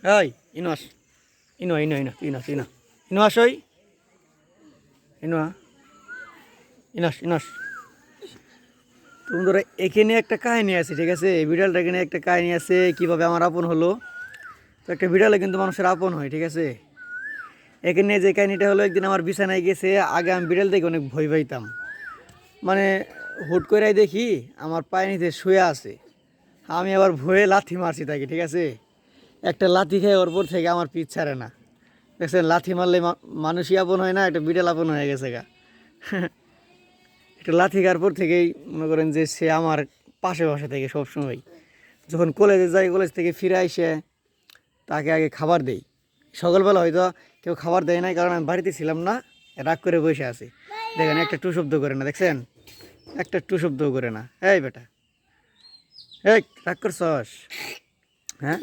ওই ইনস ইনো ইনো ইনো ইনস ইনো ইনস ওই ইনো ইনস ইনস তোমরা এখানে একটা কাহিনী আছে, ঠিক আছে? এই বিড়ালটা এখানে একটা কাহিনী আছে কীভাবে আমার আপন হলো। তো একটা বিড়ালে কিন্তু মানুষের আপন হয়, ঠিক আছে? এখানে যে কাহিনীটা হলো, একদিন আমার বিছানায় গেছে। আগে আমি বিড়াল দেখে অনেক ভয় পাইতাম, মানে হুট করে দেখি আমার পায়ের নিচে শুয়ে আছে। আমি আবার ভয়ে লাথি মারছি তাকে, ঠিক আছে? একটা লাথি খেয়ে ওর পর থেকে আমার পিছ ছাড়ে না। দেখছেন, লাথি মারলে মানুষই আপন হয় না, একটা বিড়াল আপন হয়ে গেছে গা। একটা লাথি খাওয়ার পর থেকেই মনে করেন যে সে আমার পাশে বসে থেকে সবসময়। যখন কলেজে যাই, কলেজ থেকে ফিরে এসে তাকে আগে খাবার দেই। সকালবেলা হয়তো কেউ খাবার দেয় নাই, কারণ আমি বাড়িতে ছিলাম না, রাগ করে বসে আছি। দেখেন, একটা টু শব্দ করে না, দেখছেন? একটা টু শব্দও করে না। এই বেটা, এই রাগ করছস? হ্যাঁ,